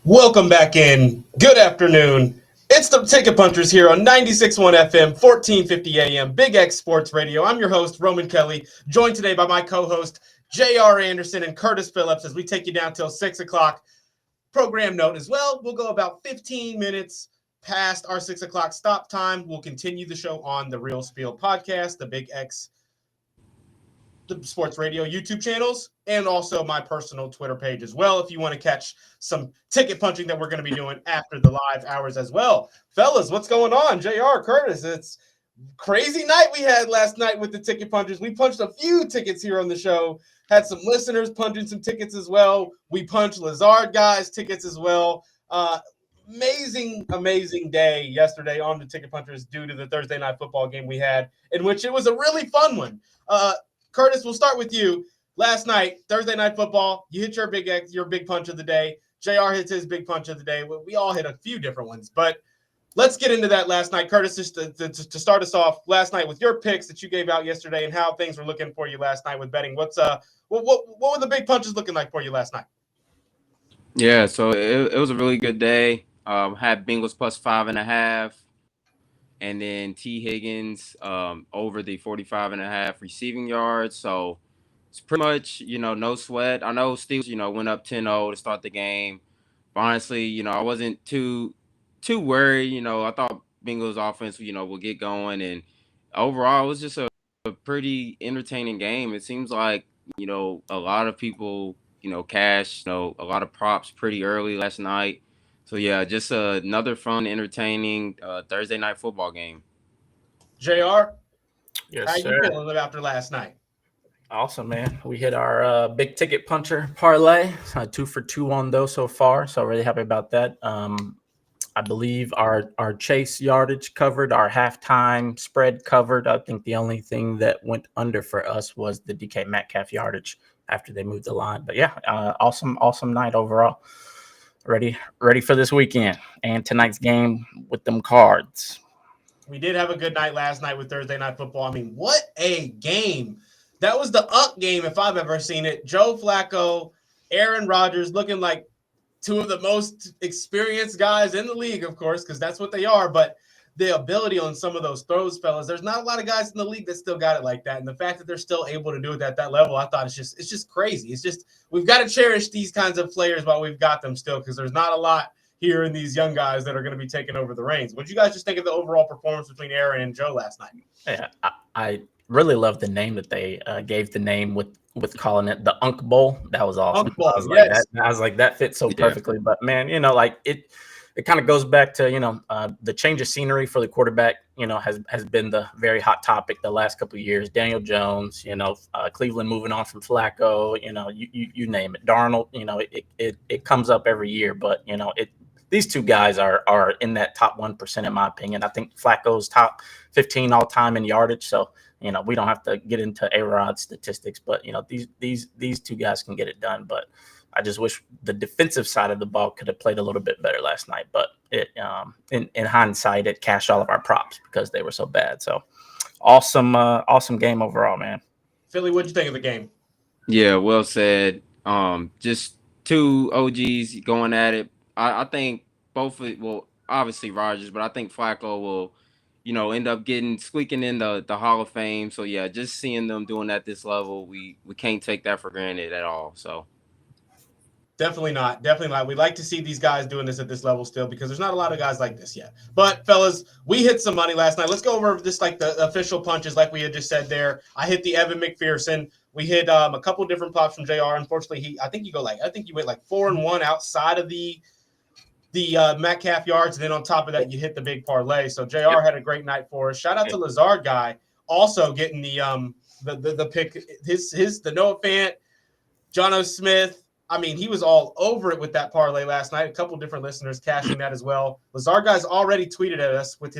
Welcome back in. Good afternoon. It's the Ticket Punchers here on 96.1 FM, 1450 AM, Big X Sports Radio. I'm your host, Roman Kelly, joined today by my co-host, J.R. Anderson and Curtis Phillips as we take you down till 6 o'clock. Program note as well, we'll go about 15 minutes past our 6 o'clock stop time. We'll continue the show on the Real Spiel podcast, the Big X the sports radio YouTube channels, and also my personal Twitter page as well if you want to catch some ticket punching that we're going to be doing after the live hours as well. Fellas, what's going on? JR, Curtis, it's crazy night we had last night with the ticket punchers. We punched a few tickets here on the show, had some listeners punching some tickets as well. We punched Lazard guys tickets as well. Amazing day yesterday on the ticket punchers due to the Thursday night football game we had, in which it was a really fun one. Curtis, we'll start with you. Last night, Thursday night football, you hit your big punch of the day. JR hits his big punch of the day. We all hit a few different ones, but let's get into that last night. Curtis, just to start us off last night with your picks that you gave out yesterday and how things were looking for you last night with betting. What were the big punches looking like for you last night? Yeah, so it was a really good day. Had Bengals plus 5.5. And then T. Higgins over the 45.5 receiving yards. So it's pretty much, no sweat. I know Steelers, went up 10-0 to start the game. But honestly, I wasn't too worried. I thought Bengals offense, will get going. And overall, it was just a pretty entertaining game. It seems like, a lot of people, cashed, a lot of props pretty early last night. So, yeah, just another fun, entertaining Thursday night football game. JR, Yes, how sir. you feeling after last night? Awesome, man. We hit our big ticket puncher parlay, 2 for 2 on those so far. So really happy about that. I believe our chase yardage covered, our halftime spread covered. I think the only thing that went under for us was the DK Metcalf yardage after they moved the line. But yeah, awesome night overall. Ready for this weekend and tonight's game with them cards. We did have a good night last night with Thursday night football. I mean, what a game. That was the game if I've ever seen it. Joe Flacco, Aaron Rodgers looking like two of the most experienced guys in the league, of course, because that's what they are. But the ability on some of those throws, fellas, there's not a lot of guys in the league that still got it like that. And the fact that they're still able to do it at that level, I thought it's just crazy. It's just we've got to cherish these kinds of players while we've got them still, because there's not a lot here in these young guys that are going to be taking over the reins. What did you guys just think of the overall performance between Aaron and Joe last night? Yeah, I really love the name that they gave the name with calling it the Unk Bowl. That was awesome. Unk Bowl, I was like, that fits so perfectly. But man, it kind of goes back to, the change of scenery for the quarterback, has been the very hot topic the last couple of years. Daniel Jones, Cleveland moving on from Flacco, you name it. Darnold, it comes up every year, but these two guys are in that top 1% in my opinion. I think Flacco's top 15 all time in yardage. So, we don't have to get into A-Rod statistics, but these two guys can get it done. But I just wish the defensive side of the ball could have played a little bit better last night. But in hindsight, it cashed all of our props because they were so bad. So awesome game overall, man. Philly, what'd you think of the game? Yeah, well said. Just two OGs going at it. I think both, obviously Rodgers, but I think Flacco will, end up squeaking in the Hall of Fame. So yeah, just seeing them doing at this level, we can't take that for granted at all. So definitely not. We'd like to see these guys doing this at this level still, because there's not a lot of guys like this yet. But fellas, we hit some money last night. Let's go over just like the official punches, like we had just said there. I hit the Evan McPherson. We hit a couple different props from JR. Unfortunately, I think you went like 4-1 outside of the Metcalf yards, and then on top of that, you hit the big parlay. So JR had a great night for us. Shout out to Lazard guy, also getting the pick. The Noah Fant, John O. Smith. I mean, he was all over it with that parlay last night. A couple different listeners cashing that as well. Lazard guy's already tweeted at us with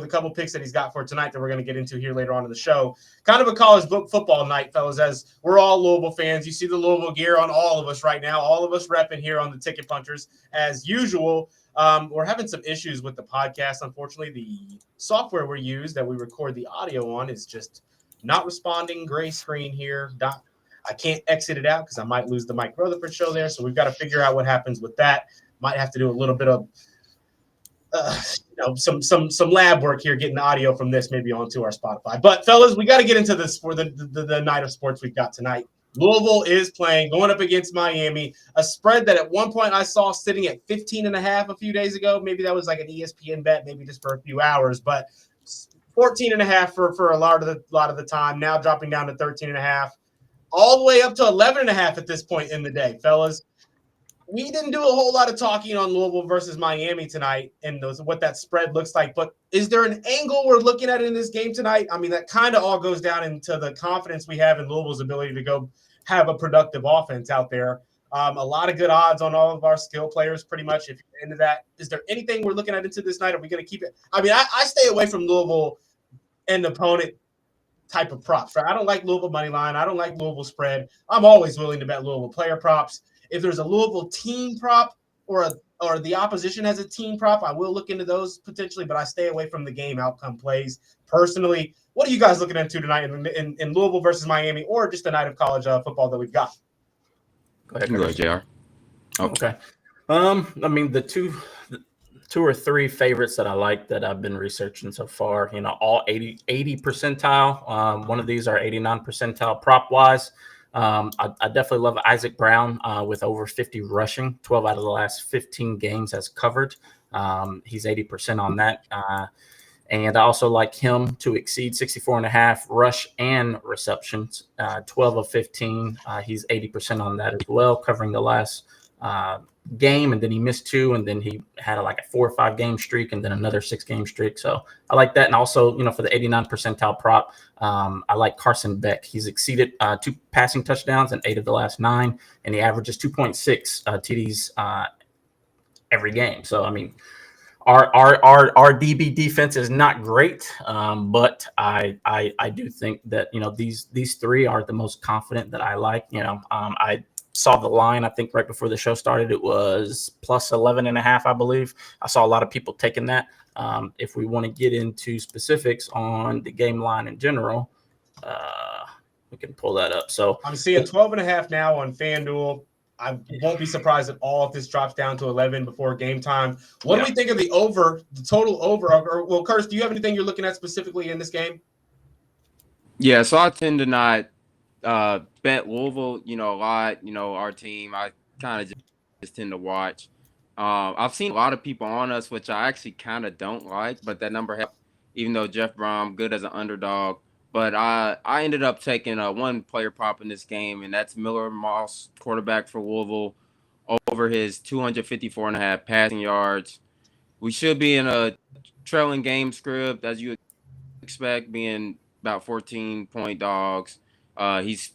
a couple picks that he's got for tonight that we're going to get into here later on in the show. Kind of a college football night, fellas, as we're all Louisville fans. You see the Louisville gear on all of us right now. All of us repping here on the Ticket Punchers as usual. We're having some issues with the podcast. Unfortunately, the software we use that we record the audio on is just not responding. Gray screen here. I can't exit it out because I might lose the Mike Rutherford show there. So we've got to figure out what happens with that. Might have to do a little bit of some lab work here, getting the audio from this maybe onto our Spotify. But fellas, we got to get into this for the night of sports we've got tonight. Louisville is playing, going up against Miami, a spread that at one point I saw sitting at 15.5 a few days ago. Maybe that was like an ESPN bet, maybe just for a few hours, but 14.5 for a lot of the time. Now dropping down to 13.5, all the way up to 11.5 at this point in the day, fellas. We didn't do a whole lot of talking on Louisville versus Miami tonight and what that spread looks like. But is there an angle we're looking at in this game tonight? I mean, that kind of all goes down into the confidence we have in Louisville's ability to go have a productive offense out there. A lot of good odds on all of our skill players, pretty much, if you're into that. Is there anything we're looking at into this night? Are we going to keep it? I mean, I stay away from Louisville and opponent type of props. Right? I don't like Louisville money line. I don't like Louisville spread. I'm always willing to bet Louisville player props. If there's a Louisville team prop or the opposition has a team prop, I will look into those potentially, but I stay away from the game outcome plays. Personally, what are you guys looking into tonight in Louisville versus Miami, or just the night of college football that we've got? Go ahead, JR. Okay. I mean, the two or three favorites that I like that I've been researching so far, all 80 percentile. One of these are 89 percentile prop wise. I definitely love Isaac Brown with over 50 rushing, 12 out of the last 15 games has covered. He's 80% on that. And I also like him to exceed 64.5 rush and receptions, 12 of 15. He's 80% on that as well, covering the last game. And then he missed 2, and then he had like a 4 or 5 game streak, and then another 6 game streak. So I like that. And also, for the 89 percentile prop, I like Carson Beck. He's exceeded 2 passing touchdowns in 8 of the last 9, and he averages 2.6 TDs every game. So, I mean, our DB defense is not great, but I do think that these three are the most confident that I like. I saw the line, I think right before the show started, it was plus 11.5, I believe. I saw a lot of people taking that. If we want to get into specifics on the game line in general, we can pull that up. So I'm seeing 12.5 now on FanDuel. I won't be surprised at all if this drops down to 11 before game time. What do we think of the total over? Well, Curtis, do you have anything you're looking at specifically in this game? Yeah, so I tend to not bet Louisville, a lot. Our team, I kind of just tend to watch. I've seen a lot of people on us, which I actually kind of don't like, but that number helped, even though Jeff Brom, good as an underdog. But I ended up taking one player prop in this game, and that's Miller Moss, quarterback for Louisville, over his 254.5 passing yards. We should be in a trailing game script, as you expect, being about 14-point dogs. He's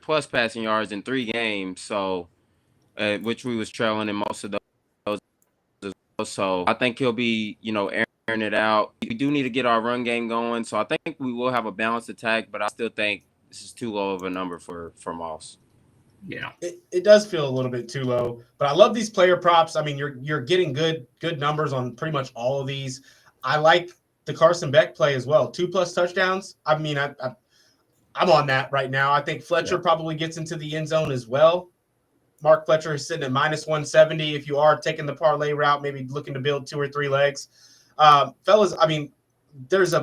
plus passing yards in 3 games, so which we was trailing in most of those. So I think he'll be, airing it out. We do need to get our run game going, so I think we will have a balanced attack, but I still think this is too low of a number for Moss. Yeah, it does feel a little bit too low, but I love these player props. I mean, you're getting good numbers on pretty much all of these. I like the Carson Beck play as well. 2+ touchdowns. I mean, I'm on that right now. I think Fletcher probably gets into the end zone as well. Mark Fletcher is sitting at minus 170. If you are taking the parlay route, maybe looking to build 2 or 3 legs. Fellas, I mean, there's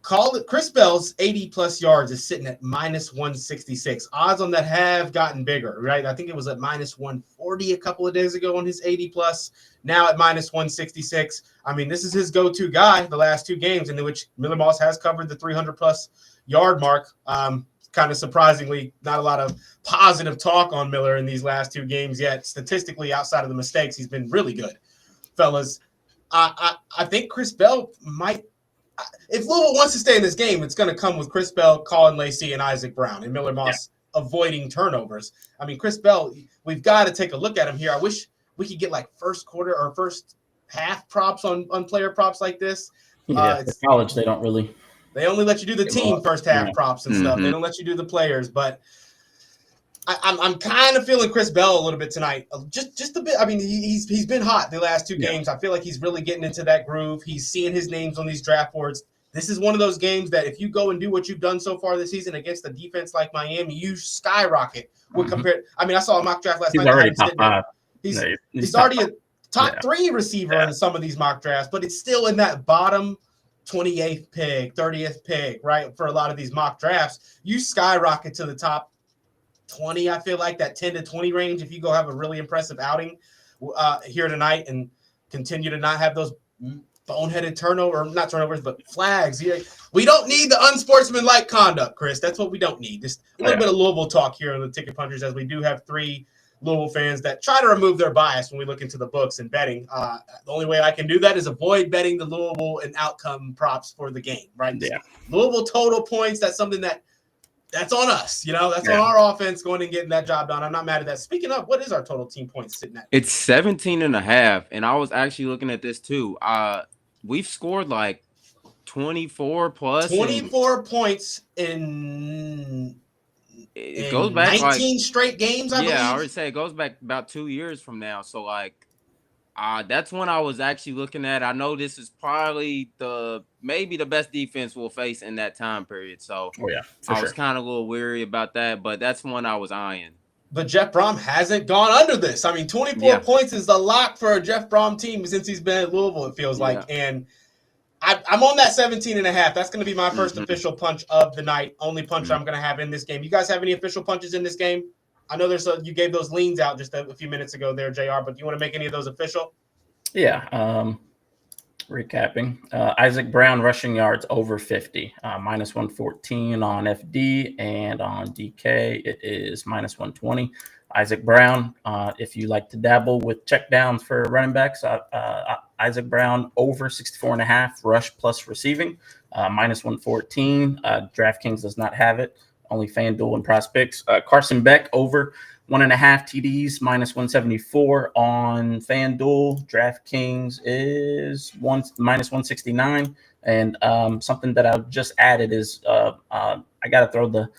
Chris Bell's 80+ yards is sitting at minus 166. Odds on that have gotten bigger, right? I think it was at minus 140 a couple of days ago on his 80+. Now at minus 166. I mean, this is his go-to guy the last 2 games, in which Miller Moss has covered the 300+ yard mark. Kind of surprisingly, not a lot of positive talk on Miller in these last 2 games yet. Statistically, outside of the mistakes, he's been really good. Fellas, I think Chris Bell might – if Louisville wants to stay in this game, it's going to come with Chris Bell, Colin Lacey, and Isaac Brown, and Miller Moss avoiding turnovers. I mean, Chris Bell, we've got to take a look at him here. I wish we could get like first quarter or first half props on player props like this. Yeah, college, they don't really – they only let you do the team first half props and stuff. They don't let you do the players. But I'm kind of feeling Chris Bell a little bit tonight. Just a bit. I mean, he's been hot the last 2 games. I feel like he's really getting into that groove. He's seeing his names on these draft boards. This is one of those games that if you go and do what you've done so far this season against a defense like Miami, you skyrocket. I mean, I saw a mock draft last night. He's already top 5. He's already a top 3 receiver in some of these mock drafts, but it's still in that bottom 28th pick, 30th pick, right? For a lot of these mock drafts, you skyrocket to the top 20. I feel like that 10 to 20 range, if you go have a really impressive outing here tonight and continue to not have those boneheaded not turnovers, but flags. We don't need the unsportsmanlike conduct, Chris. That's what we don't need. Just a little bit of Louisville talk here on the Ticket Punchers, as we do have 3 Louisville fans that try to remove their bias when we look into the books and betting. The only way I can do that is avoid betting the Louisville and outcome props for the game, right? Yeah. Louisville total points, that's something that's on us. That's on our offense going and getting that job done. I'm not mad at that. Speaking of, what is our total team points sitting at? It's 17.5. And I was actually looking at this too. We've scored like 24 plus. 24 points in it goes back 19 straight games, I believe. I already say it goes back about 2 years from now. So that's when I was actually looking at. I know this is probably maybe the best defense we'll face in that time period. So I was kind of a little weary about that, but that's one I was eyeing. But Jeff Brom hasn't gone under this. I mean, 24 points is the lock for a Jeff Brom team since he's been at Louisville, it feels like. And I'm on that 17.5. That's going to be my first official punch of the night. Only punch I'm going to have in this game. You guys have any official punches in this game? I know you gave those leans out just a few minutes ago there, JR, but do you want to make any of those official? Yeah. Recapping. Isaac Brown rushing yards over 50, minus 114 on FD, and on DK it is minus 120. Isaac Brown, if you like to dabble with checkdowns for running backs, Isaac Brown over 64.5 rush plus receiving, minus 114. DraftKings does not have it. Only FanDuel and Prospects. Carson Beck over 1.5 TDs, minus 174 on FanDuel. DraftKings is minus 169. And something that I've just added is I got to throw the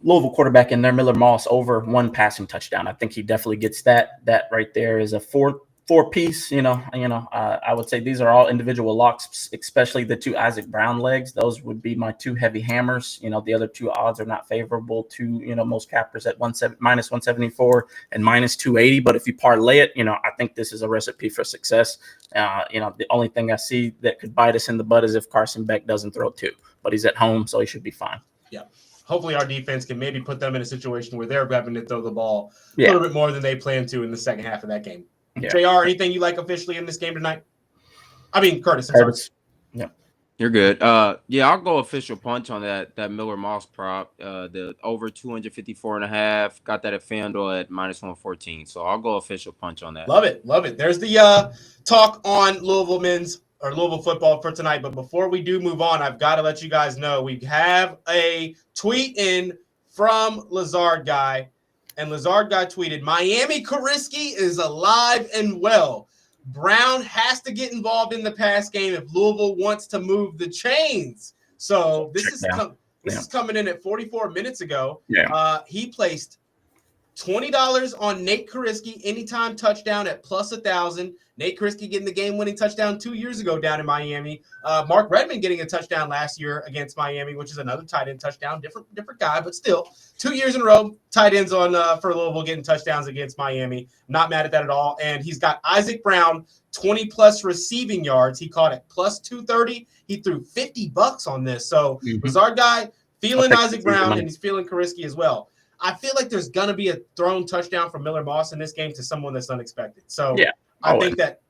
Louisville quarterback in there, Miller Moss, over 1 passing touchdown. I think he definitely gets that. That right there is a four piece. I would say these are all individual locks, especially the 2 Isaac Brown legs. Those would be my 2 heavy hammers. The other 2 odds are not favorable to most cappers at minus 174 and minus 280. But if you parlay it, I think this is a recipe for success. The only thing I see that could bite us in the butt is if Carson Beck doesn't throw 2, but he's at home, so he should be fine. Yeah. Hopefully our defense can maybe put them in a situation where they're having to throw the ball a little bit more than they plan to in the second half of that game. Yeah. JR, anything you like officially in this game tonight? I mean, Curtis. Yeah. You're good. I'll go official punch on that Miller Moss prop. The over 254.5. Got that at FanDuel at minus 114. So I'll go official punch on that. Love it. There's the talk on Louisville men's or Louisville football for tonight. But before we do move on, I've got to let you guys know we have a tweet in from Lazard Guy. And Lazard Guy tweeted, Miami Kariski is alive and well. Brown has to get involved in the pass game if Louisville wants to move the chains. So this is coming in at 44 minutes ago. He placed $20 on Nate Kariski anytime touchdown at plus 1,000. Nate Kariski getting the game-winning touchdown 2 years ago down in Miami. Mark Redmond getting a touchdown last year against Miami, which is another tight end touchdown. Different guy, but still 2 years in a row. Tight ends on for Louisville getting touchdowns against Miami. Not mad at that at all. And he's got Isaac Brown 20-plus receiving yards. He caught it plus 230. He threw $50 on this. So Lazard Guy feeling Isaac Brown, and he's feeling Kariski as well. I feel like there's going to be a thrown touchdown from Miller Moss in this game to someone that's unexpected. So I think that,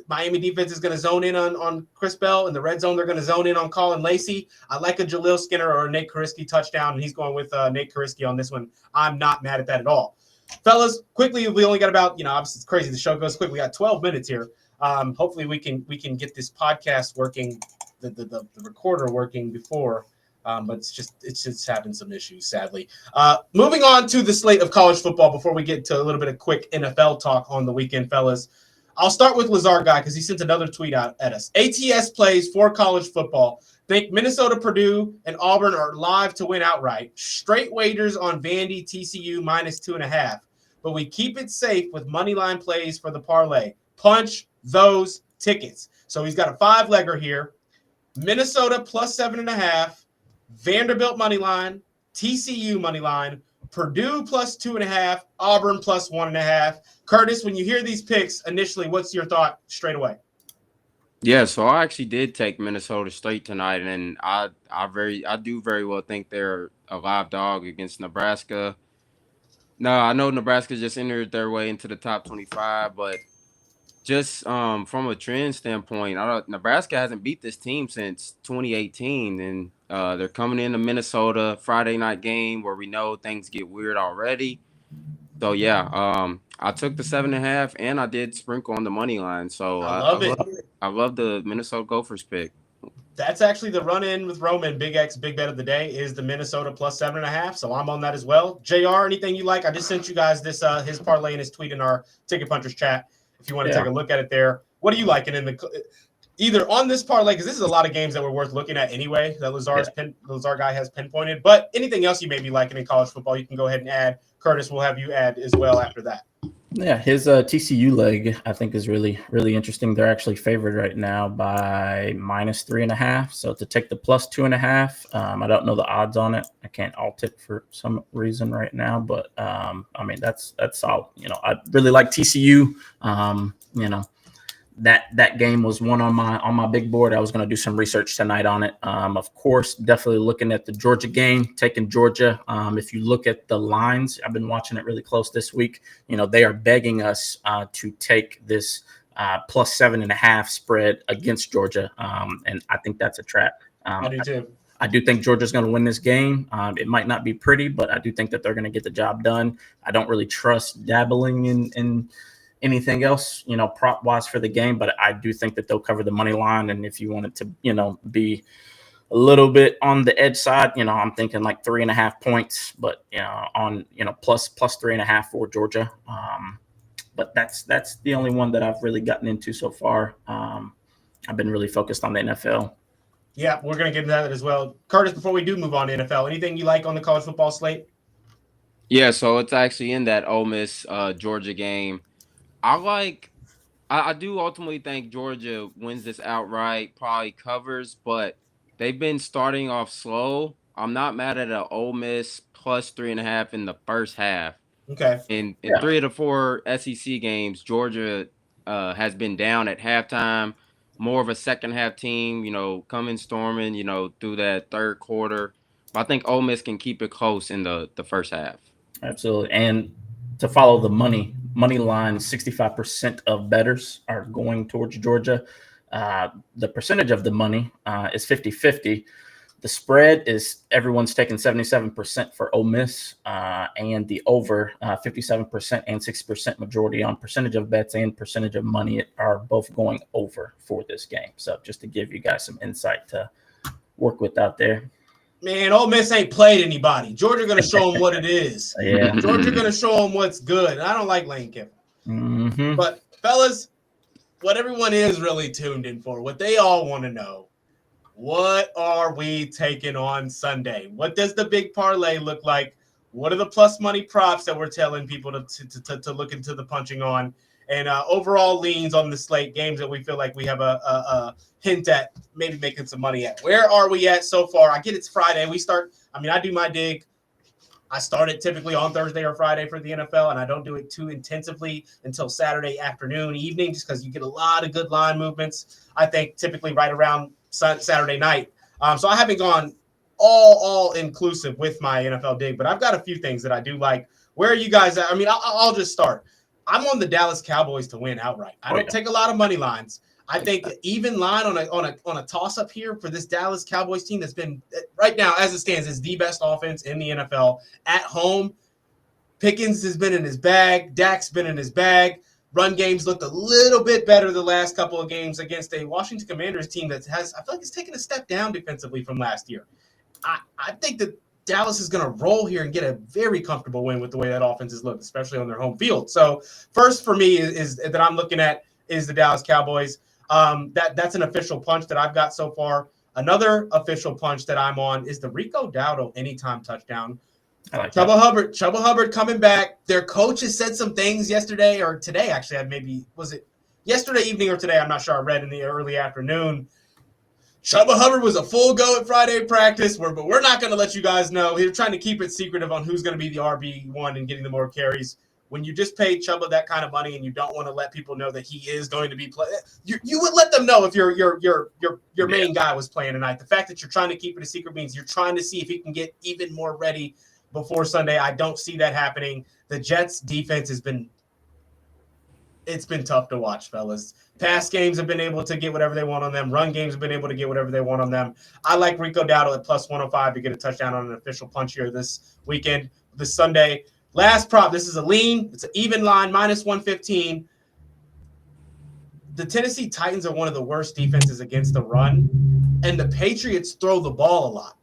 Miami defense is going to zone in on Chris Bell. In the red zone, they're going to zone in on Colin Lacey. I like a Jaleel Skinner or a Nate Kariski touchdown, and he's going with Nate Kariski on this one. I'm not mad at that at all. Fellas, quickly, we only got about, obviously it's crazy. The show goes quick. We got 12 minutes here. Hopefully we can get this podcast working, the recorder working before. But it's just having some issues, sadly. Moving on to the slate of college football before we get to a little bit of quick NFL talk on the weekend, fellas. I'll start with Lazard Guy because he sent another tweet out at us. ATS plays for college football. Think Minnesota, Purdue, and Auburn are live to win outright. Straight wagers on Vandy, TCU minus 2.5. But we keep it safe with money line plays for the parlay. Punch those tickets. So he's got a 5-legger here. Minnesota plus 7.5. Vanderbilt money line, TCU money line, Purdue plus 2.5, Auburn plus 1.5. Curtis, when you hear these picks initially, what's your thought straight away? Yeah, so I actually did take Minnesota straight tonight, and I do very well think they're a live dog against Nebraska. No, I know Nebraska just entered their way into the top 25, but just from a trend standpoint, Nebraska hasn't beat this team since 2018, and they're coming into Minnesota Friday night game where we know things get weird already. So yeah, I took the 7.5, and I did sprinkle on the money line. So I love it. I love the Minnesota Gophers pick. That's actually the run-in with Roman. Big X, big bet of the day is the Minnesota plus 7.5. So I'm on that as well. JR, anything you like? I just sent you guys this his parlay and his tweet in our Ticket Punchers chat. If you want to take a look at it there, what are you liking in the either on this parlay? Because this is a lot of games that were worth looking at anyway. That Lazar guy has pinpointed. But anything else you may be liking in college football, you can go ahead and add. Curtis will have you add as well after that. Yeah, his TCU leg I think is really, really interesting. They're actually favored right now by -3.5. So to take the plus 2.5, I don't know the odds on it. I can't alt it for some reason right now, but I mean that's solid. You know, I really like TCU. You know, that game was one on my big board. I was going to do some research tonight on it. Of course, definitely looking at the Georgia game, taking Georgia. If you look at the lines, I've been watching it really close this week. You know, they are begging us to take this plus 7.5 spread against Georgia. And I think that's a trap. I do too. I do think Georgia's going to win this game. It might not be pretty, but I do think that they're going to get the job done. I don't really trust dabbling in anything else, you know, prop wise for the game, but I do think that they'll cover the money line. And if you wanted to, you know, be a little bit on the edge side, you know, I'm thinking like 3.5 points, but you know, on, you know, plus 3.5 for Georgia. But that's the only one that I've really gotten into so far. I've been really focused on the NFL. Yeah, we're going to get into that as well. Curtis, before we do move on to NFL, anything you like on the college football slate? Yeah, so it's actually in that Ole Miss Georgia game. I do ultimately think Georgia wins this outright, probably covers, but they've been starting off slow. I'm not mad at an Ole Miss plus 3.5 in the first half. Okay. In 3 of the 4 SEC games, Georgia has been down at halftime, more of a second half team, you know, coming storming, you know, through that third quarter. But I think Ole Miss can keep it close in the first half. Absolutely. And to follow the money line, 65% of bettors are going towards Georgia. The percentage of the money is 50-50. The spread is everyone's taking 77% for Ole Miss, and the over 57% and 60% majority on percentage of bets and percentage of money are both going over for this game. So just to give you guys some insight to work with out there. Man, Ole Miss ain't played anybody. Georgia going to show them what it is. Yeah. Georgia going to show them what's good. I don't like Lane Kiffin. Mm-hmm. But, fellas, what everyone is really tuned in for, what they all want to know, what are we taking on Sunday? What does the big parlay look like? What are the plus money props that we're telling people to look into the punching on? And overall leans on the slate, games that we feel like we have a hint at maybe making some money at. Where are we at so far? I get it's Friday. I do my dig. I start it typically on Thursday or Friday for the NFL, and I don't do it too intensively until Saturday afternoon, evening, just because you get a lot of good line movements, I think, typically right around Saturday night. So I haven't gone all inclusive with my NFL dig, but I've got a few things that I do like. Where are you guys at? I mean, I'll just start. I'm on the Dallas Cowboys to win outright. I don't take a lot of money lines. I think even line on a toss up here for this Dallas Cowboys team that's been right now as it stands is the best offense in the NFL at home. Pickens has been in his bag. Dak's been in his bag. Run games looked a little bit better the last couple of games against a Washington Commanders team that I feel like it's taken a step down defensively from last year. I think that Dallas is going to roll here and get a very comfortable win with the way that offense has looked, especially on their home field. So first for me is that I'm looking at is the Dallas Cowboys. That's an official punch that I've got so far. Another official punch that I'm on is the Rico Dowdle anytime touchdown. Chuba Hubbard coming back. Their coach has said some things yesterday or today, actually. Was it yesterday evening or today? I'm not sure. I read in the early afternoon. Chuba Hubbard was a full go at Friday practice, but we're not going to let you guys know. They're trying to keep it secretive on who's going to be the RB1 and getting the more carries. When you just pay Chuba that kind of money and you don't want to let people know that he is going to be playing, you would let them know if your main guy was playing tonight. The fact that you're trying to keep it a secret means you're trying to see if he can get even more ready before Sunday. I don't see that happening. The Jets defense has been tough to watch, fellas. Pass games have been able to get whatever they want on them. Run games have been able to get whatever they want on them. I like Rico Dowdle at plus 105 to get a touchdown on an official punch here this weekend, this Sunday. Last prop, this is a lean. It's an even line, minus 115. The Tennessee Titans are one of the worst defenses against the run, and the Patriots throw the ball a lot.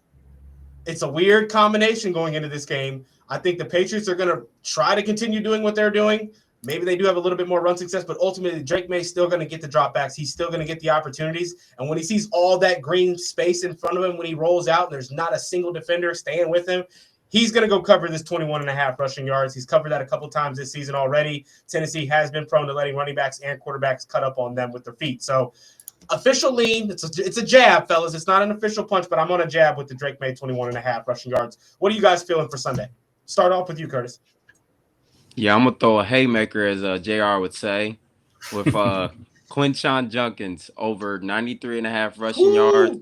It's a weird combination going into this game. I think the Patriots are going to try to continue doing what they're doing. Maybe they do have a little bit more run success, but ultimately Drake May's still going to get the dropbacks. He's still going to get the opportunities. And when he sees all that green space in front of him when he rolls out and there's not a single defender staying with him, he's going to go cover this 21.5 rushing yards. He's covered that a couple times this season already. Tennessee has been prone to letting running backs and quarterbacks cut up on them with their feet. So official lean, it's a jab, fellas. It's not an official punch, but I'm on a jab with the Drake May 21.5 rushing yards. What are you guys feeling for Sunday? Start off with you, Curtis. Yeah, I'm going to throw a haymaker, as JR would say, with Quinshon Judkins over 93.5 rushing yards.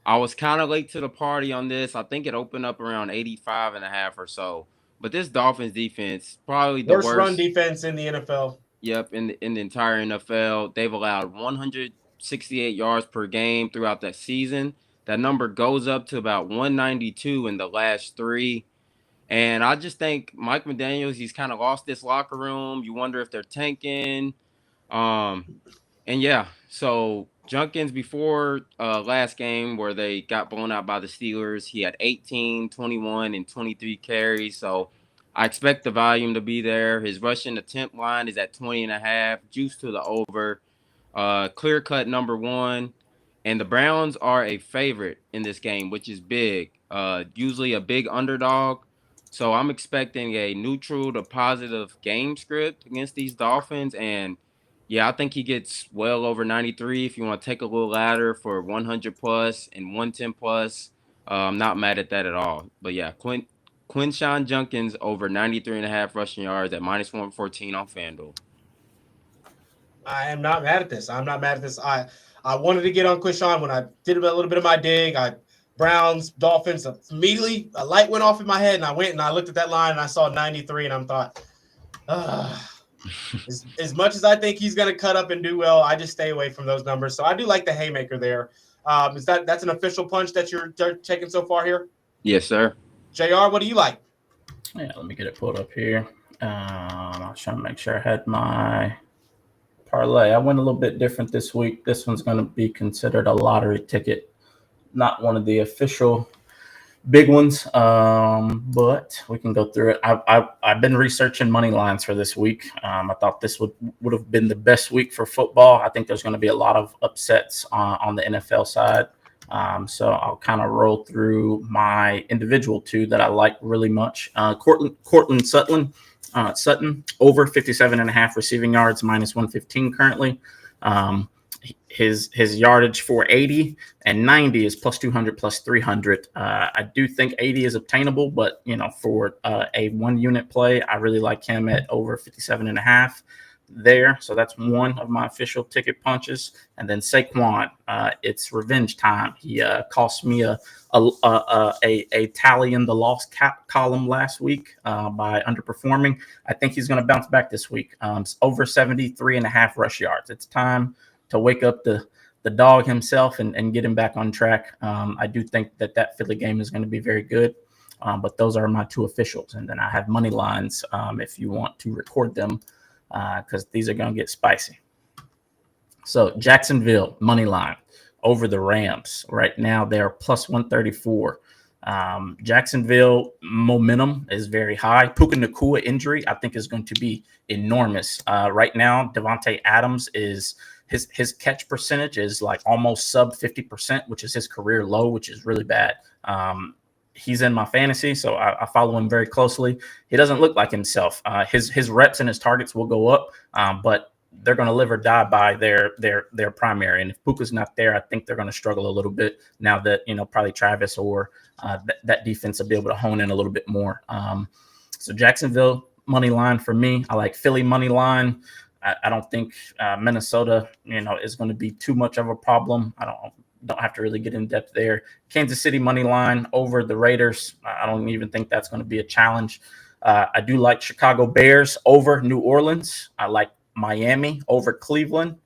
I was kind of late to the party on this. I think it opened up around 85.5 or so. But this Dolphins defense, probably the worst run defense in the NFL. Yep, in the entire NFL. They've allowed 168 yards per game throughout that season. That number goes up to about 192 in the last three. And I just think Mike McDaniels, he's kind of lost this locker room. You wonder if they're tanking. And yeah, so Judkins before last game where they got blown out by the Steelers, he had 18, 21, and 23 carries. So I expect the volume to be there. His rushing attempt line is at 20.5, juice to the over, clear-cut number one. And the Browns are a favorite in this game, which is big, usually a big underdog. So I'm expecting a neutral to positive game script against these Dolphins. And yeah, I think he gets well over 93. If you want to take a little ladder for 100 plus and 110 plus, I'm not mad at that at all. But yeah, Quinshon Judkins over 93.5 rushing yards at minus 114 on FanDuel. I am not mad at this. I'm not mad at this. I wanted to get on Quinshon when I did a little bit of my dig. Browns, Dolphins, immediately a light went off in my head, and I went and I looked at that line and I saw 93, and I thought, as much as I think he's going to cut up and do well, I just stay away from those numbers. So I do like the haymaker there. That's an official punch that you're taking so far here? Yes, sir. JR, what do you like? Yeah, let me get it pulled up here. I was trying to make sure I had my parlay. I went a little bit different this week. This one's going to be considered a lottery ticket. Not one of the official big ones, but we can go through it. I've been researching money lines for this week. I thought this would have been the best week for football. I think there's going to be a lot of upsets on the NFL side. So I'll kind of roll through my individual two that I like really much. Cortland Sutton over 57.5 receiving yards, minus 115 currently. His yardage for 80 and 90 is plus 200, plus 300. I do think 80 is obtainable, but for a 1 unit play, I really like him at over 57.5 there. So that's one of my official ticket punches. And then Saquon, it's revenge time. He cost me a tally in the loss column last week by underperforming. I think he's going to bounce back this week. Over 73.5 rush yards. It's time to wake up the dog himself and get him back on track. I do think that Philly game is going to be very good, but those are my two officials. And then I have money lines if you want to record them, because these are going to get spicy. So Jacksonville money line over the Rams. Right now they're plus 134. Jacksonville momentum is very high. Puka Nacua injury, I think, is going to be enormous. Right now, Devontae Adams is his catch percentage is like almost sub 50%, which is his career low, which is really bad. He's in my fantasy, so I follow him very closely. He doesn't look like himself. His reps and his targets will go up, but they're going to live or die by their primary. And if Puka's not there, I think they're going to struggle a little bit now that, probably Travis or that defense will be able to hone in a little bit more. So Jacksonville money line for me. I like Philly money line. I don't think Minnesota, is going to be too much of a problem. I don't have to really get in depth there. Kansas City money line over the Raiders. I don't even think that's going to be a challenge. I do like Chicago Bears over New Orleans. I like Miami over Cleveland,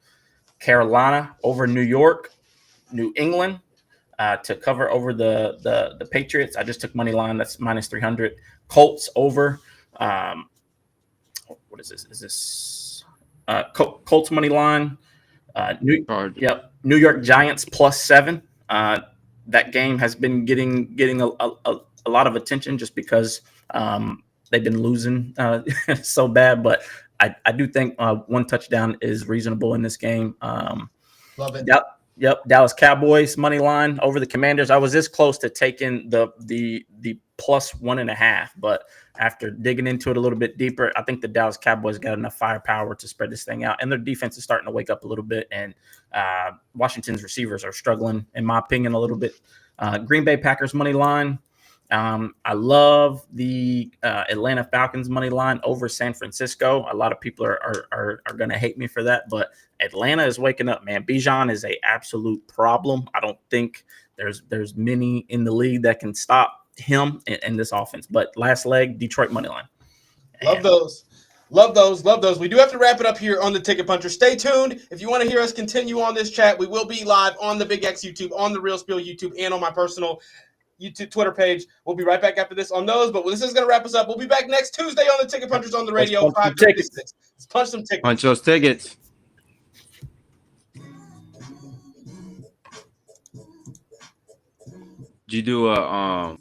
Carolina over New York, New England to cover over the Patriots. I just took money line. That's minus 300. Colts over. What is this? Is this Colts money line? New York Giants +7. That game has been getting a lot of attention just because they've been losing so bad. But I do think one touchdown is reasonable in this game. Love it. Yep. Dallas Cowboys money line over the Commanders. I was this close to taking the +1.5, but after digging into it a little bit deeper, I think the Dallas Cowboys got enough firepower to spread this thing out, and their defense is starting to wake up a little bit. And Washington's receivers are struggling, in my opinion, a little bit. Green Bay Packers money line. I love the Atlanta Falcons money line over San Francisco. A lot of people are going to hate me for that, but Atlanta is waking up, man. Bijan is a absolute problem. I don't think there's many in the league that can stop him in this offense. But last leg, Detroit money line. Love those. We do have to wrap it up here on the Ticket Puncher. Stay tuned. If you want to hear us continue on this chat, we will be live on the Big X YouTube, on the Real Spiel YouTube, and on my personal YouTube Twitter page. We'll be right back after this on those, but this is going to wrap us up. We'll be back next Tuesday on the Ticket Punchers on the radio. Let's punch some tickets. Let's punch some tickets. Punch those tickets. Did you do a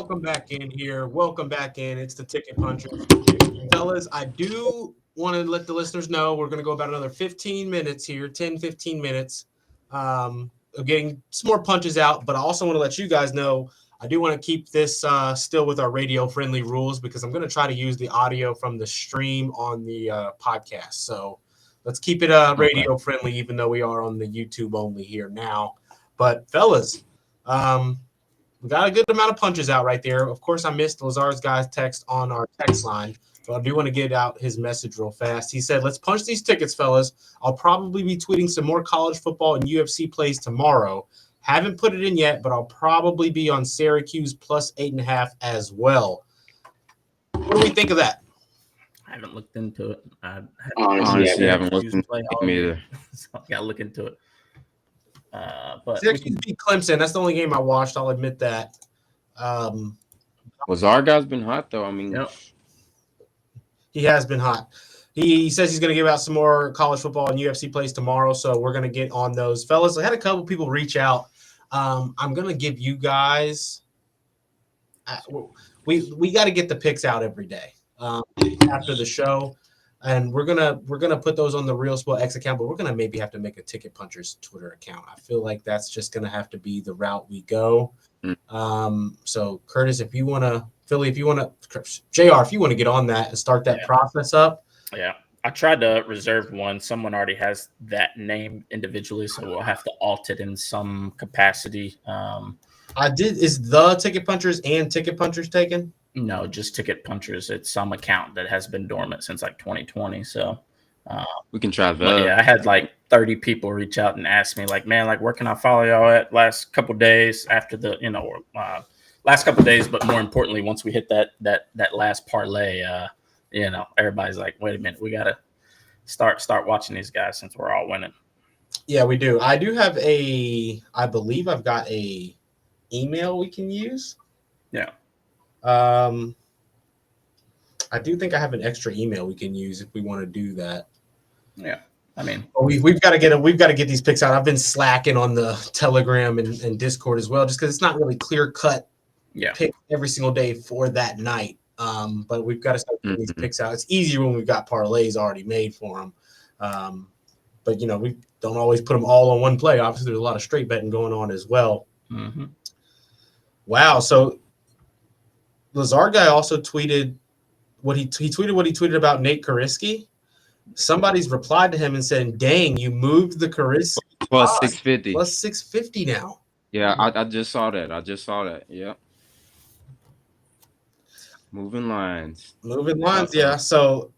Welcome back in here. Welcome back in. It's the Ticket Punchers. Fellas, I do want to let the listeners know we're going to go about another 15 minutes here, 10, 15 minutes of getting some more punches out. But I also want to let you guys know I do want to keep this still with our radio-friendly rules because I'm going to try to use the audio from the stream on the podcast. So let's keep it radio-friendly, even though we are on the YouTube only here now. But, fellas, we got a good amount of punches out right there. Of course, I missed Lazar's guy's text on our text line, but I do want to get out his message real fast. He said, let's punch these tickets, fellas. I'll probably be tweeting some more college football and UFC plays tomorrow. Haven't put it in yet, but I'll probably be on Syracuse plus 8.5 as well. What do we think of that? I haven't looked into it. Honestly, I haven't looked into it either. So I got to look into it. But Syracuse beat Clemson. That's the only game I watched. I'll admit that. Lazar guy's been hot, though. I mean, yep. He has been hot. He says he's going to give out some more college football and UFC plays tomorrow, so we're going to get on those. Fellas, I had a couple people reach out. I'm going to give you guys we got to get the picks out every day after the show. And we're gonna put those on the Real Sport X account, but we're gonna maybe have to make a Ticket Punchers Twitter account. I feel like that's just gonna have to be the route we go. So Curtis, if you wanna, Philly, if you wanna, JR, if you wanna get on that and start that process up. Yeah, I tried to reserve one. Someone already has that name individually, so we'll have to alt it in some capacity. I did. Is the Ticket Punchers and Ticket Punchers taken? No, just Ticket Punchers. It's some account that has been dormant since like 2020. So we can try that. Yeah, I had like 30 people reach out and ask me, like, man, like, where can I follow y'all at last couple of days after the, last couple of days, but more importantly, once we hit that last parlay, everybody's like, wait a minute, we gotta start watching these guys since we're all winning. Yeah, we do. I do have I believe I've got a email we can use. Yeah. I do think I have an extra email we can use if we want to do that. Yeah, I mean, we've got to get these picks out. I've been slacking on the Telegram and Discord as well, just because it's not really clear cut. Yeah, pick every single day for that night. But we've got to start getting these picks out. It's easier when we've got parlays already made for them. But we don't always put them all on one play. Obviously, there's a lot of straight betting going on as well. Mm-hmm. Wow. So Lazar guy also tweeted what he tweeted about Nate Kariski. Somebody's replied to him and said, "Dang, you moved the Kariski plus 650. Plus 650 now." Yeah, I just saw that. Yeah. Moving lines. Yeah. So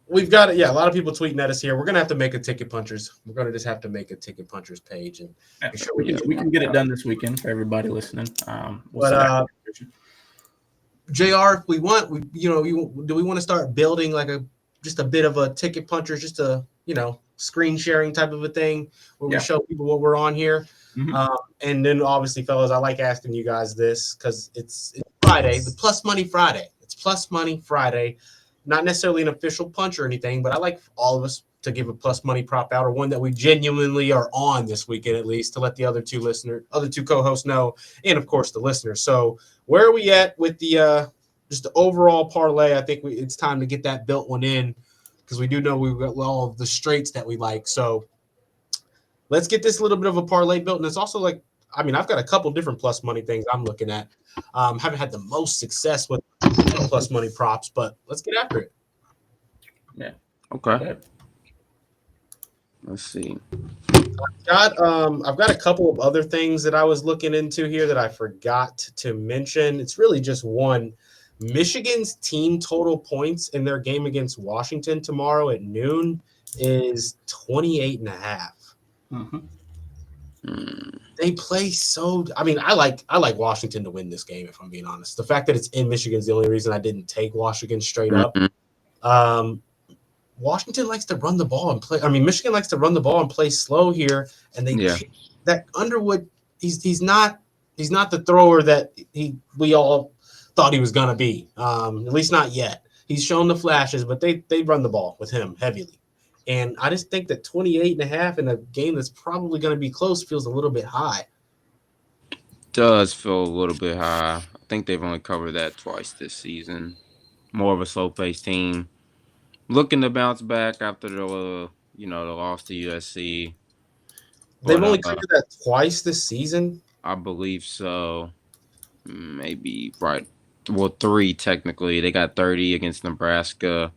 we've got it. Yeah, a lot of people tweeting at us here. We're gonna have to make a Ticket Punchers. We're gonna just have to make a Ticket Punchers page and make sure we can get it done this weekend for everybody listening. JR, if we want, do we want to start building like just a bit of a Ticket Punchers, just a screen sharing type of a thing where we show people what we're on here? Mm-hmm. And then obviously, fellas, I like asking you guys this because it's Friday, the Plus Money Friday. It's Plus Money Friday. Not necessarily an official punch or anything, but I like all of us to give a plus money prop out or one that we genuinely are on this weekend, at least, to let the other two co-hosts know, and of course the listeners. So where are we at with the just the overall parlay? I think it's time to get that built one in because we do know we've got all of the straights that we like. So let's get this little bit of a parlay built. And it's also like, I've got a couple different plus money things I'm looking at. Haven't had the most success with plus money props, but let's get after it. Yeah. Okay. Let's see. I've got a couple of other things that I was looking into here that I forgot to mention. It's really just one. Michigan's team total points in their game against Washington tomorrow at noon is 28.5. Mm-hmm. They play I like Washington to win this game, if I'm being honest. The fact that it's in Michigan is the only reason I didn't take Washington straight up. Washington likes to run the ball and play. Michigan likes to run the ball and play slow here, and that Underwood, he's not the thrower that we all thought he was gonna be. At least not yet. He's shown the flashes, but they run the ball with him heavily. And I just think that 28.5 in a game that's probably going to be close feels a little bit high. does feel a little bit high. I think they've only covered that twice this season. More of a slow-paced team, looking to bounce back after the loss to USC. They've But only covered that twice this season. I believe so. Maybe right. Well, 3 technically. They got 30 against Nebraska.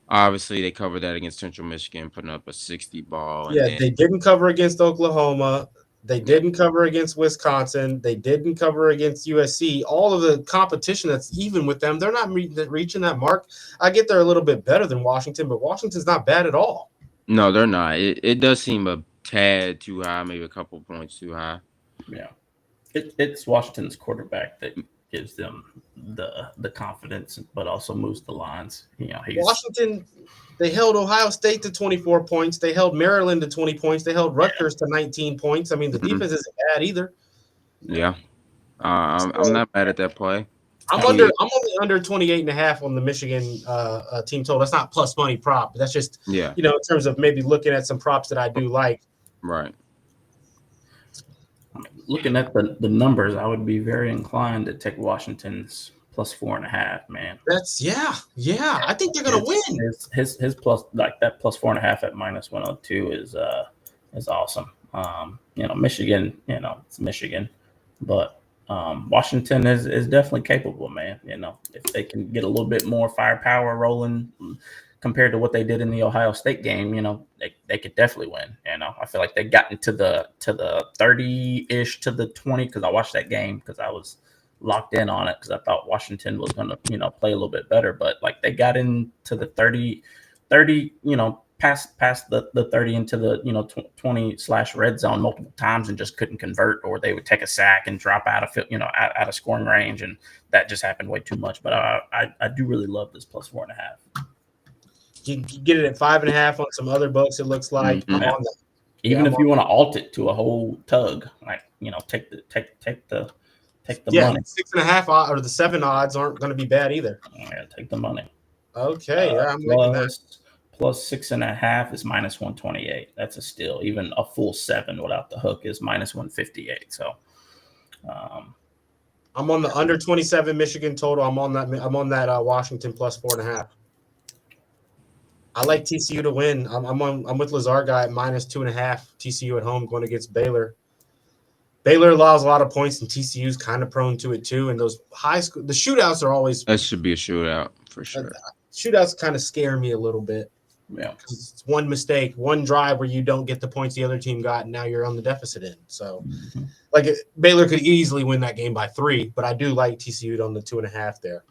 Obviously, they covered that against Central Michigan, putting up a 60 ball. And Yeah, then, they didn't cover against Oklahoma. They didn't cover against Wisconsin. They didn't cover against USC. All of the competition that's even with them, they're not reaching that mark. I get they're a little bit better than Washington, but Washington's not bad at all. no, they're not. It does seem a tad too high, maybe a couple points too high. Yeah, it's Washington's quarterback that gives them the confidence, but also moves the lines. Washington, they held Ohio State to 24 points. They held Maryland to 20 points. They held Rutgers to 19 points. I mean, the defense isn't bad either. Yeah, I'm not mad at that play. I'm only under 28.5 on the Michigan team total. That's not plus money prop, but that's just in terms of maybe looking at some props that I do like. Right. Looking at the numbers, I would be very inclined to take Washington's plus 4.5. Man, that's yeah. I think they're gonna win. His plus, like that plus 4.5 at minus 102 is awesome. Michigan, it's Michigan, but Washington is definitely capable, man. If they can get a little bit more firepower rolling compared to what they did in the Ohio State game, they could definitely win. I feel like they got into the 30-ish to the 20 because I watched that game because I was locked in on it because I thought Washington was going to play a little bit better, but like they got into the 30, past the 30 into the 20/red zone multiple times and just couldn't convert, or they would take a sack and drop out of scoring range, and that just happened way too much. But I do really love this plus 4.5. You can get it at 5.5 on some other books. It looks like I'm on that. Even if you want to alt it to a whole tug, like take the money. 6.5 or the 7 odds aren't going to be bad either. Yeah, take the money. Okay, I'm liking that. Plus 6.5 is minus 128. That's a steal. Even a full 7 without the hook is minus 158. So, I'm on the under 27 Michigan total. I'm on that Washington plus 4.5. I like TCU to win. I'm with Lazar guy at minus 2.5. TCU at home going against Baylor. Baylor allows a lot of points, and TCU's kind of prone to it too. And those the shootouts are always. That should be a shootout for sure. Shootouts kind of scare me a little bit. Yeah, because it's one mistake, one drive where you don't get the points the other team got, and now you're on the deficit end. So, Baylor could easily win that game by 3, but I do like TCU on the 2.5 there.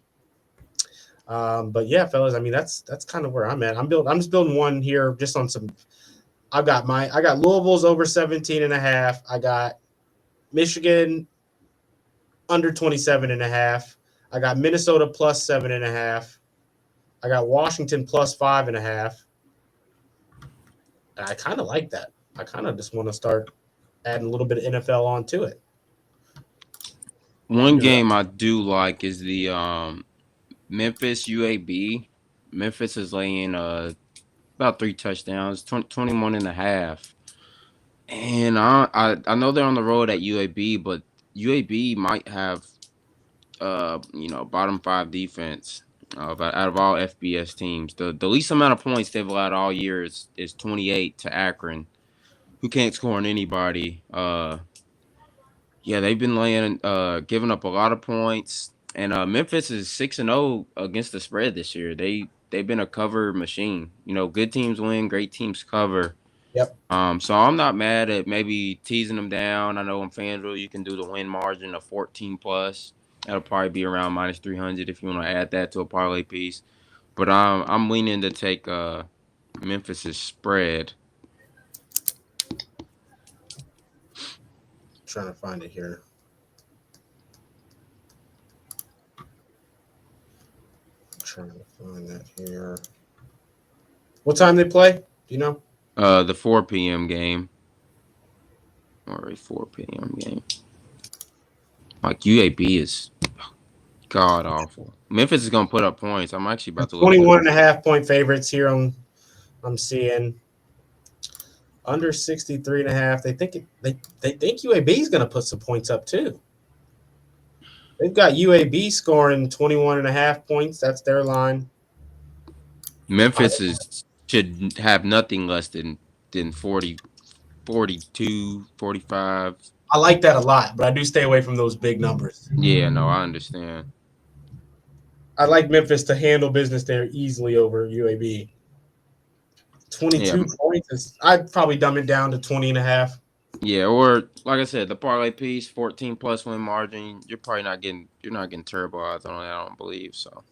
But yeah, fellas, I mean that's kind of where I'm at. I'm just building one here just on some. I got Louisville's over 17.5. I got Michigan under 27.5. I got Minnesota plus 7.5. I got Washington plus 5.5. I kind of like that. I kind of just want to start adding a little bit of NFL onto it. One game I do like is the Memphis UAB. Memphis is laying about 3 touchdowns, 21.5. And I know they're on the road at UAB, but UAB might have bottom 5 defense out of all FBS teams. The least amount of points they've allowed all year is 28 to Akron, who can't score on anybody. They've been giving up a lot of points. And Memphis is 6-0 against the spread this year. They've been a cover machine. Good teams win, great teams cover. Yep. So I'm not mad at maybe teasing them down. I know on FanDuel you can do the win margin of 14 plus. That'll probably be around minus 300 if you want to add that to a parlay piece. But I'm leaning to take Memphis's spread. Trying to find it here. Trying to find that here. What time they play? Do you know? The 4 p.m. game. Or a 4 p.m. game. Like UAB is god awful. Memphis is gonna put up points. I'm actually about to look. 21.5 point favorites here. I'm seeing under 63.5. They think UAB is gonna put some points up too. They've got UAB scoring 21.5 points. That's their line. Memphis should have nothing less than 40, 42, 45. I like that a lot, but I do stay away from those big numbers. Yeah, no, I understand. I like Memphis to handle business there easily over UAB. 22 points. I'd probably dumb it down to 20.5. Yeah, or like I said, the parlay piece, 14 plus win margin. You're not getting terrible odds on it. I don't believe so.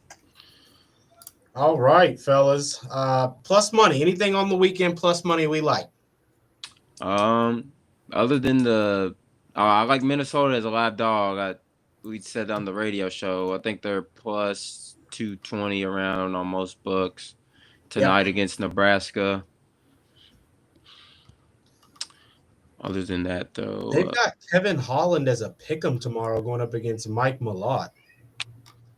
All right, fellas. Plus money. Anything on the weekend plus money we like? Other than I like Minnesota as a live dog. We said on the radio show. I think they're plus 220 around on most books tonight against Nebraska. Other than that, though, they've got Kevin Holland as a pick'em tomorrow going up against Mike Malott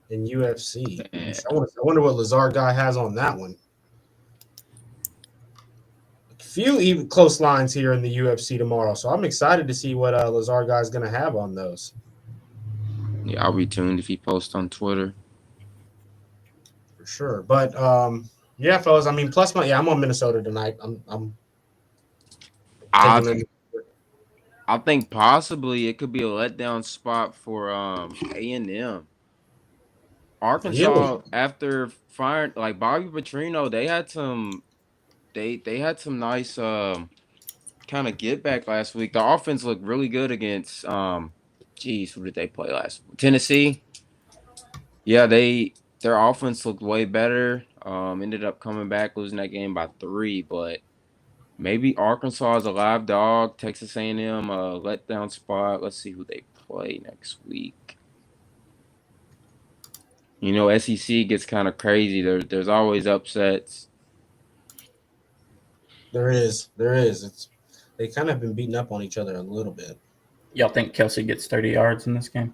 in UFC. I wonder what Lazar guy has on that one. A few even close lines here in the UFC tomorrow, so I'm excited to see what Lazar guy is going to have on those. Yeah, I'll be tuned if he posts on Twitter. For sure, but yeah, fellas. I mean, plus money. Yeah, I'm on Minnesota tonight. I think possibly it could be a letdown spot for A&M. Arkansas after firing like Bobby Petrino, they had some nice kind of get back last week. The offense looked really good against who did they play last week? Tennessee. Yeah, their offense looked way better. Ended up coming back losing that game by 3, but maybe Arkansas is a live dog. Texas A&M letdown spot. Let's see who they play next week. You know, SEC gets kind of crazy. There's always upsets. There is. They kind of have been beating up on each other a little bit. Y'all think Kelsey gets 30 yards in this game?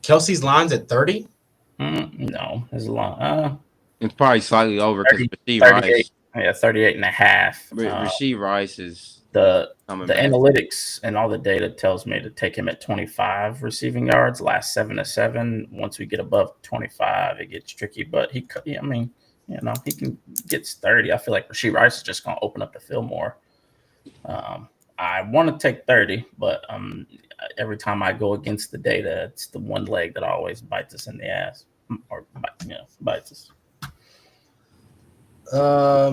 Kelsey's line's at 30? No, his line. It's probably slightly over because Rasheed Rice. Yeah, 38 and a half. Rasheed Rice is the analytics and all the data tells me to take him at 25 receiving yards. Last 7 to 7. Once we get above 25, it gets tricky. But he can get 30. I feel like Rasheed Rice is just going to open up the field more. I want to take 30, but every time I go against the data, it's the one leg that always bites us in the ass, or bites us. I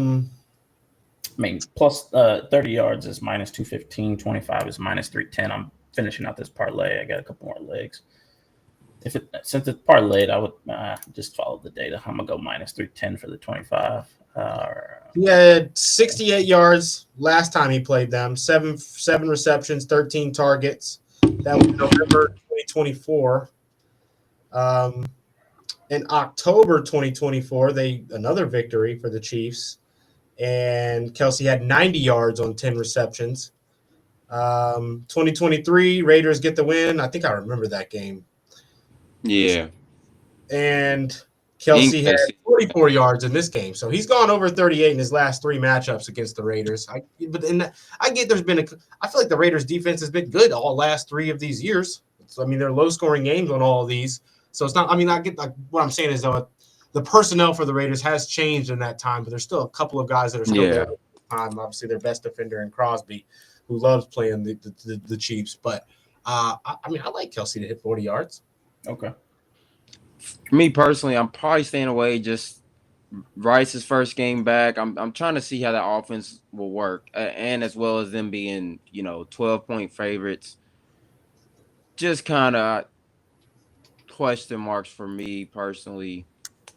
mean, plus 30 yards is minus 215, 25 is minus 310. I'm finishing out this parlay. I got a couple more legs. Since it's parlayed, I would just follow the data. I'm gonna go minus 310 for the 25. He had 68 yards last time he played them. Seven receptions, 13 targets. That was November 2024. In October 2024, another victory for the Chiefs, and Kelsey had 90 yards on 10 receptions. 2023, Raiders get the win. I think I remember that game. Yeah. And Kelsey had 44 yards in this game. So he's gone over 38 in his last 3 matchups against the Raiders. I feel like the Raiders defense has been good all last 3 of these years. So, I mean, they're low scoring games on all of these. So it's not, I mean, what I'm saying is though, the personnel for the Raiders has changed in that time, but there's still a couple of guys that are still there at the time. Obviously their best defender in Crosby, who loves playing the Chiefs. But I like Kelsey to hit 40 yards. Okay. For me personally, I'm probably staying away. Just Rice's first game back. I'm trying to see how that offense will work, and as well as them being 12-point favorites. Just kind of question marks for me personally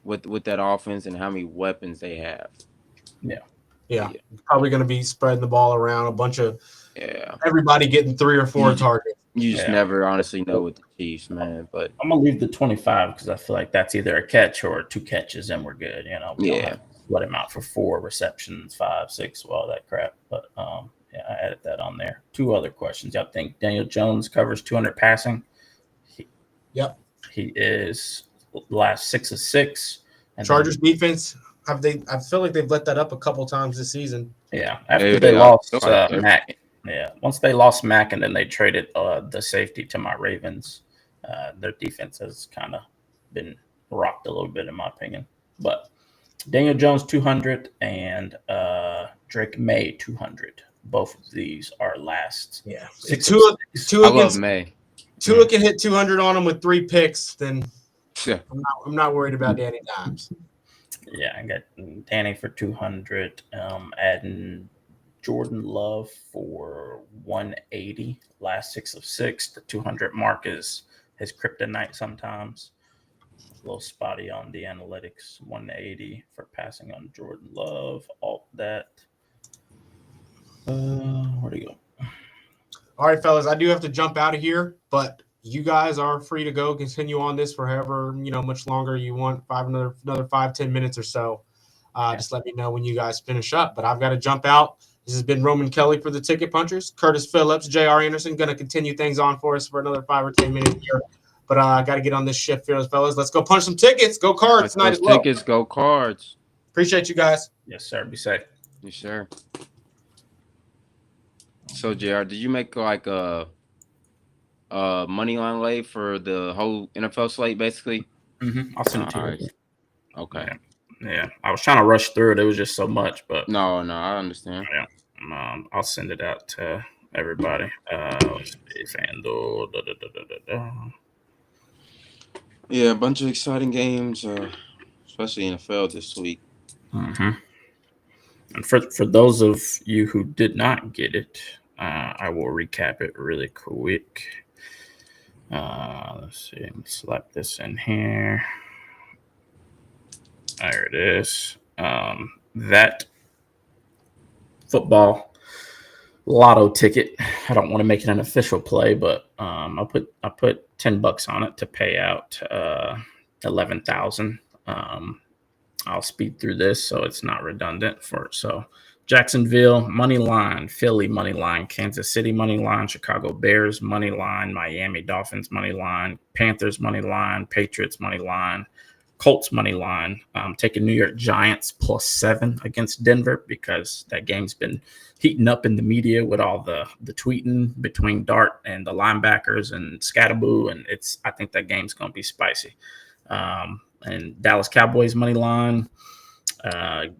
with that offense and how many weapons they have. Yeah. Probably going to be spreading the ball around, a bunch of everybody getting 3 or 4 targets. You just never honestly know with the Chiefs, man. But I'm gonna leave the 25 because I feel like that's either a catch or 2 catches, and we're good. Let him out for 4 receptions, 5, 6, all that crap. But I added that on there. 2 other questions. I think Daniel Jones covers 200 passing. He is last 6 of 6. And Chargers defense, I feel like they've let that up a couple times this season. Yeah, after they lost Mac Yeah. Once they lost Mack and then they traded the safety to my Ravens, their defense has kind of been rocked a little bit, in my opinion. But Daniel Jones 200 and Drake May 200. Both of these are last. Yeah. Six Tua I love against May. Tua can hit 200 on him with 3 picks, then Yeah. I'm not worried about Danny Dimes. Yeah, I got Danny for 200. Adding Jordan Love for 180. Last 6 of 6. The 200 mark is his kryptonite sometimes. A little spotty on the analytics. 180 for passing on Jordan Love. Alt that. Where'd he go? All right, fellas, I do have to jump out of here, but you guys are free to go. Continue on this for however much longer you want. Another 5-10 minutes or so. Just let me know when you guys finish up. But I've got to jump out. This has been Roman Kelly for the Ticket Punchers. Curtis Phillips, J.R. Anderson, going to continue things on for us for another 5 or 10 minutes here. But I got to get on this shift, fellas. Let's go punch some tickets. Go Cards tonight as well. Tickets, go Cards. Appreciate you guys. Yes, sir. Be safe. Yes, sir. So, JR, did you make like a money line lay for the whole NFL slate, basically? Mm-hmm. I'll send it to you. Right. Okay. Yeah, I was trying to rush through it. It was just so much, but No, I understand. Yeah, I'll send it out to everybody. Let's see, FanDuel. Yeah, a bunch of exciting games, especially NFL this week. Mm-hmm. And for those of you who did not get it, I will recap it really quick. Let's see. Let me select this in here. There it is. That football lotto ticket. I don't want to make it an official play, but I put $10 on it to pay out 11,000. I'll speed through this so it's not redundant. So Jacksonville money line, Philly money line, Kansas City money line, Chicago Bears money line, Miami Dolphins money line, Panthers money line, Patriots money line, Colts money line. Taking New York Giants +7 against Denver because that game's been heating up in the media with all the tweeting between Dart and the linebackers and Scatterboo, and I think that game's gonna be spicy. And Dallas Cowboys money line,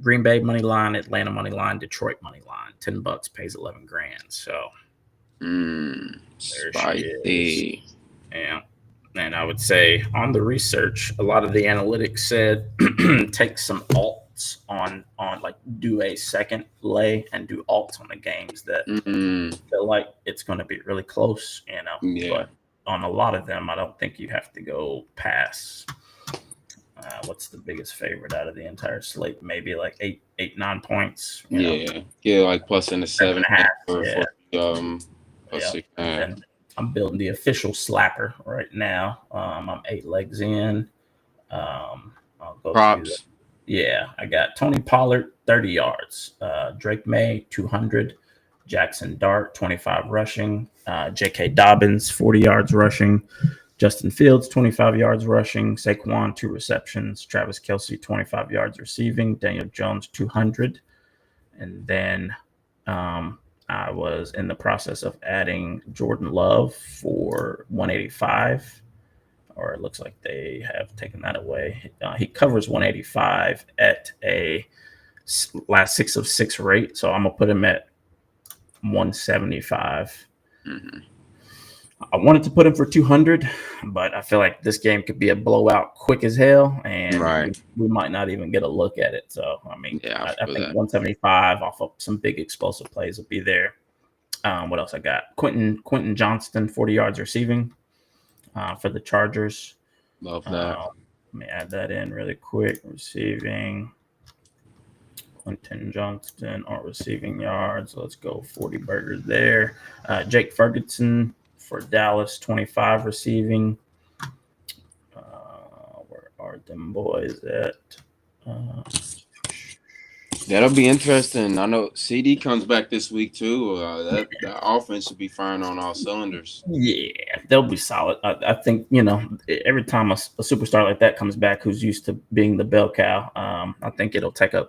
Green Bay money line, Atlanta money line, Detroit money line. $10 pays 11 grand. So Spicy. Yeah. And I would say on the research, a lot of the analytics said take some alts on like do a second lay and do alts on the games that feel like it's going to be really close, Yeah. But on a lot of them, I don't think you have to go past. What's the biggest favorite out of the entire slate? Maybe like 9 points. Yeah, like plus in the 7.5 for 6.5. I'm building the official slapper right now. I'm 8 legs in. I'll go Props. I got Tony Pollard 30 yards, Drake May 200, Jackson Dart 25 rushing, J.K. Dobbins 40 yards rushing, Justin Fields 25 yards rushing, Saquon 2 receptions, Travis Kelce 25 yards receiving, Daniel Jones 200, and then I was in the process of adding Jordan Love for 185, or it looks like they have taken that away. He covers 185 at a last 6 of 6 rate, so I'm gonna put him at 175. Mm-hmm. I wanted to put him for 200, but I feel like this game could be a blowout quick as hell, and we might not even get a look at it. So, I mean, I think 175 off of some big explosive plays will be there. What else I got? Quentin Johnston, 40 yards receiving for the Chargers. Love that. Let me add that in really quick. Receiving. Quentin Johnston on receiving yards. Let's go 40 burgers there. Jake Ferguson for Dallas, 25 receiving. Where are them boys at? That'll be interesting. I know CD comes back this week too. That offense should be firing on all cylinders. Yeah, they'll be solid. I think, every time a superstar like that comes back who's used to being the bell cow, I think it'll take a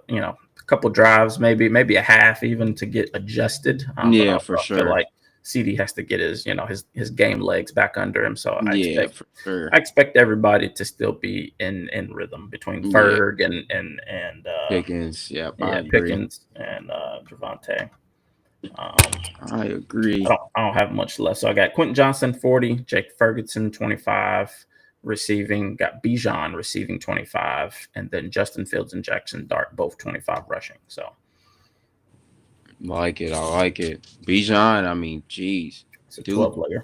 couple drives, maybe a half even to get adjusted. Yeah, but for I feel sure. like CD has to get his game legs back under him. So Yeah, for sure. I expect everybody to still be in rhythm between Yeah, Ferg and Pickens. Yeah, I agree. Pickens and Javante. I agree. I don't have much left. So I got Quentin Johnson 40, Jake Ferguson 25 receiving, got Bijan receiving 25, and then Justin Fields and Jackson Dart both 25 rushing. So Like it. I like it. Bijan. I mean, geez, it's a dude, 12-legger.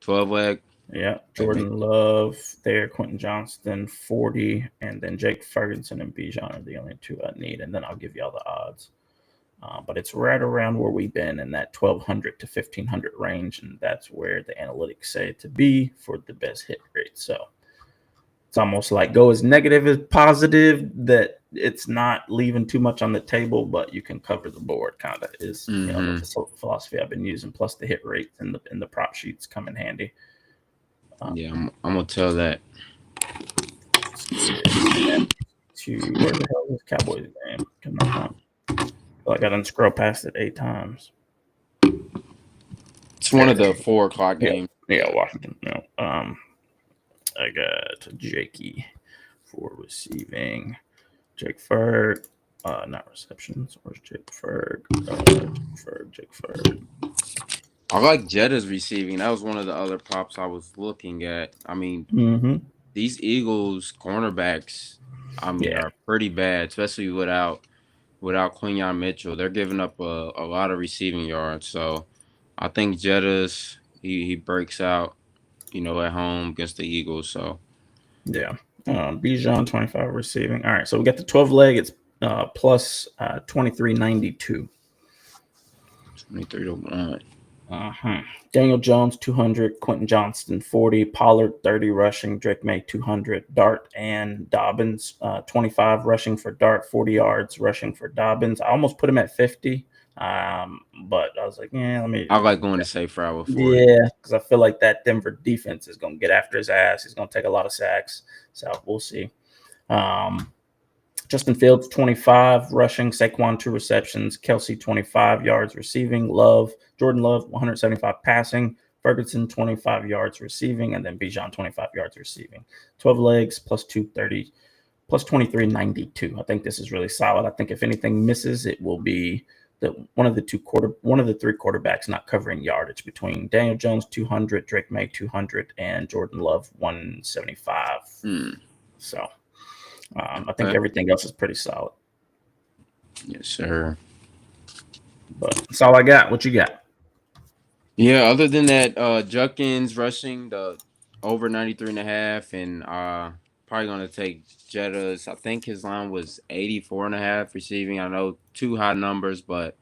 12 leg. Yeah, Jordan Love there, Quentin Johnston 40, and then Jake Ferguson and Bijan are the only two I need, and then I'll give you all the odds. But it's right around where we've been in that 1,200 to 1,500 range, and that's where the analytics say it to be for the best hit rate. So it's almost like go as negative as positive, that it's not leaving too much on the table, but you can cover the board. Kind of is the philosophy I've been using. Plus the hit rates and the prop sheets come in handy. Yeah, I'm gonna tell that. Where the hell is Cowboys game? Come on. I didn't scroll past it 8 times. It's one of the 4 o'clock games. Yeah, Washington. No. I got Jakey for receiving. Jake Ferg. Not receptions. Where's Jake Ferg? Jake Ferg. I like Jetta's receiving. That was one of the other props I was looking at. I mean, these Eagles cornerbacks, are pretty bad, especially without Quinyon Mitchell. They're giving up a lot of receiving yards. So I think Jetta's he breaks out, at home against the Eagles. So yeah, Bijan 25 receiving. All right, so we got the 12 leg. It's plus 23.92. 23 to 1. Daniel Jones 200, Quentin Johnston 40, Pollard 30 rushing, Drake May 200, Dart and Dobbins 25 rushing for Dart, 40 yards rushing for Dobbins. I almost put him at 50, but I was like, I like going to safe route for it. Because I feel like that Denver defense is going to get after his ass. He's going to take a lot of sacks, so we'll see. Justin Fields 25 rushing, Saquon 2 receptions, Kelsey 25 yards receiving, Jordan Love 175 passing, Ferguson 25 yards receiving, and then Bijan 25 yards receiving. 12 legs plus 230 plus 23.92. I think this is really solid. I think if anything misses, it will be one of the 3 quarterbacks not covering yardage between Daniel Jones 200, Drake May 200, and Jordan Love 175. So I think everything else is pretty solid. Yes, sir. But that's all I got. What you got? Yeah, other than that, Judkins rushing the over 93.5, and probably going to take Jetta's. I think his line was 84.5 receiving. I know 2 high numbers, but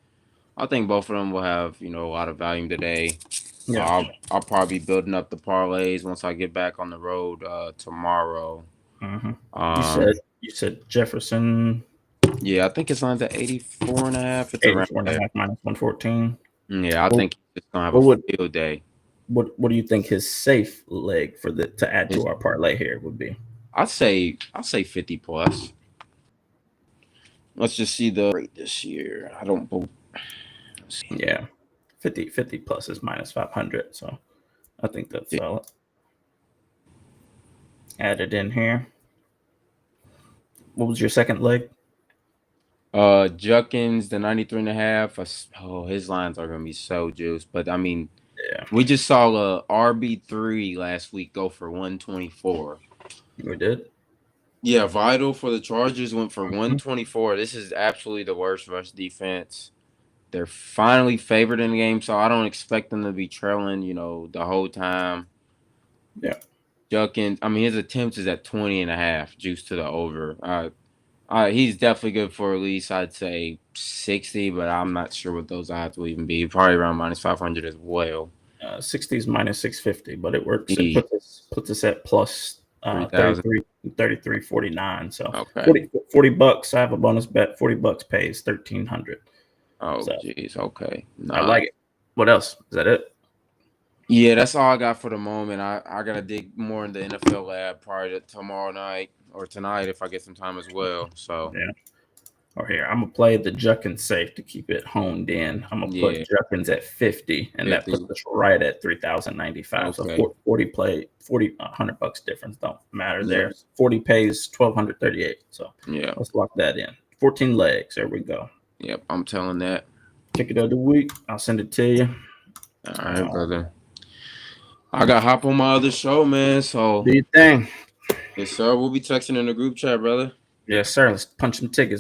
I think both of them will have, a lot of volume today. Yeah. I'll probably be building up the parlays once I get back on the road tomorrow. You said Jefferson. Yeah, I think his line's at 84.5. It's 84.5 minus 114. Yeah, I think he's just gonna have a field day. What do you think his safe leg to add to our parlay here would be? I'll say 50 plus. Let's just see the rate this year. I don't believe. Yeah, 50 plus is minus 500, so I think that's solid. Add it in here. What was your second leg? Judkins, the 93.5. Oh, his lines are gonna be so juiced. But I mean, we just saw a RB3 last week go for 124. We did. Yeah, Vital for the Chargers went for 124. This is absolutely the worst rush defense. They're finally favored in the game, so I don't expect them to be trailing, the whole time. Yeah. Judkins, his attempts is at 20.5, juice to the over. He's definitely good for at least, I'd say, 60, but I'm not sure what those odds will even be. Probably around minus 500 as well. 60 is minus 650, but it works. It puts us at plus $3,000. 33.49. So Okay. $40. I have a bonus bet. $40 pays 1,300. Oh, So, jeez. Okay. I like it. What else? Is that it? Yeah, that's all I got for the moment. I gotta dig more in the NFL lab probably tomorrow night or tonight if I get some time as well. So Yeah. Or here, I'm gonna play the Juckins safe to keep it honed in. I'm gonna put Juckins at 50, and 50. that puts us right at 3,095. Okay. So 40 play, $100 difference don't matter there. Yep. 40 pays 1,238. So yeah, let's lock that in. 14 legs. There we go. Yep, I'm telling that. Ticket of the week. I'll send it to you. All right, brother. I got to hop on my other show, man. So Do your thing. yes, sir. We'll be texting in the group chat, brother. Yes, sir. Let's punch some tickets.